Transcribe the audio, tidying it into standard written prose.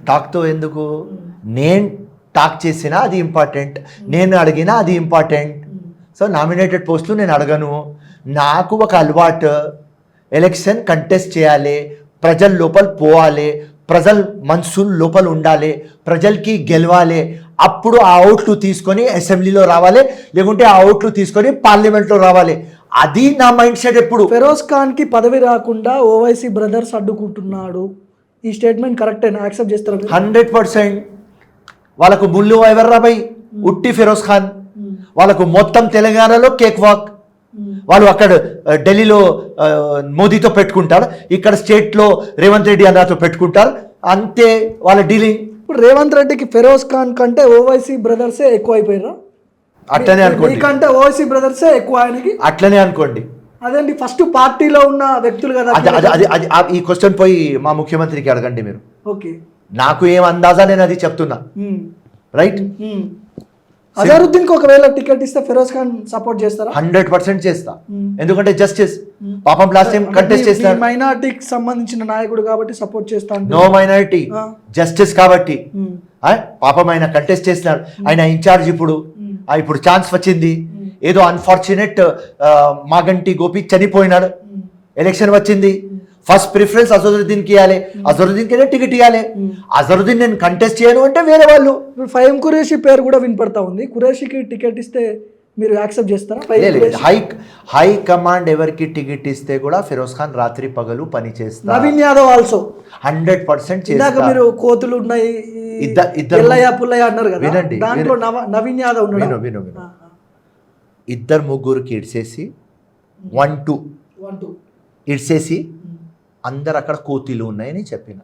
టాక్తో ఎందుకు, నేను టాక్ చేసినా అది ఇంపార్టెంట్, నేను అడిగినా అది ఇంపార్టెంట్. సో నామినేటెడ్ పోస్టులు నేను అడగను. నాకు ఒక అలవాటు, ఎలక్షన్ కంటెస్ట్ చేయాలి, ప్రజల లోపల పోవాలి, ప్రజల మనసులు లోపల ఉండాలి, ప్రజలకి గెలవాలి. అప్పుడు ఆ ఓట్లు తీసుకొని అసెంబ్లీలో రావాలి, లేకుంటే ఆ ఓట్లు తీసుకొని పార్లమెంట్లో రావాలి. అది నా మైండ్ సెట్. ఎప్పుడు ఫెరోజ్ ఖాన్కి పదవి రాకుండా ఓవైసీ బ్రదర్స్ అడ్డుకుంటున్నాడు, ఈ స్టేట్మెంట్ కరెక్టేనా, యాక్సెప్ట్ చేస్తారు? 100%. వాళ్ళకు ముళ్ళు ఎవర్రా భయ్, ఉట్టి ఫిరోజ్ ఖాన్. వాళ్ళకు మొత్తం తెలంగాణలో కేక్ వాక్. వాళ్ళు అక్కడ ఢిల్లీలో మోదీతో పెట్టుకుంటారు, ఇక్కడ స్టేట్లో రేవంత్ రెడ్డి అన్నతో పెట్టుకుంటారు, అంతే వాళ్ళ డీలింగ్. ఇప్పుడు రేవంత్ రెడ్డికి ఫెరోజ్ ఖాన్ కంటే ఓవైసీ బ్రదర్సే ఎక్కువ అయిపోయారా? అట్లనే అనుకోండి. కంటే ఓవైసీ బ్రదర్సే ఎక్కువ ఆయనకి, అట్లనే అనుకోండి. అదేంటి ఫస్ట్ పార్టీలో ఉన్న వ్యక్తులు కదా. ఈ క్వశ్చన్ పోయి మా ముఖ్యమంత్రికి అడగండి మీరు. ఓకే, నాకు ఏం అందాజా, నేను అది చెప్తున్నా. రైట్. అజారుద్దీన్కి ఒకవేళ టికెట్ ఇస్తే ఫెరోజ్ ఖాన్ సపోర్ట్ చేస్తారా? 100% చేస్తా. ఎందుకంటే జస్టిస్. పాపం లాస్ట్ టైం కంటెస్ట్ చేస్తారు, మైనారిటీకి సంబంధించిన నాయకుడు కాబట్టి సపోర్ట్ చేస్తాను. నో మైనారిటీ, జస్టిస్ కాబట్టి. పాపం ఆయన కంటెస్ట్ చేస్తున్నాడు, ఆయన ఇన్ఛార్జ్. ఇప్పుడు ఛాన్స్ వచ్చింది. ఏదో అన్ఫార్చునేట్ మాగంటి గోపి చనిపోయినాడు, ఎలక్షన్ వచ్చింది, ఫస్ట్ ప్రిఫరెన్స్ అజరుద్దీన్కి ఇవ్వాలి, అజరుద్దీన్కి టికెట్ ఇవ్వాలి. అజరుద్దీన్ నేను కంటెస్ట్ చేయను అంటే వేరే వాళ్ళు. ఇప్పుడు ఫహీం ఖురేషీ పేరు కూడా వినపడతా ఉంది, ఖురేషీకి టికెట్ ఇస్తే మీరు యాక్సెప్ట్ చేస్తారా? హై కమాండ్ ఎవరికి టికెట్ ఇస్తే కూడా ఫిరోజ్ ఖాన్ రాత్రి పగలు పని చేస్తారు. నవీన్ యాదవ్ ఆల్సో 100% చేస్తారు. మీరు కోతులు ఉన్నాయి, ఇద్దరు పుల్లయ్య అన్నారు కదా, దాంట్లో నవీన్ యాదవ్ ఉన్నాడు. విను ఇద్దరు ముగ్గురికి ఇడ్సేసి 1-2 ఇడ్సేసి అందరు అక్కడ కోతిలు ఉన్నాయని చెప్పిన.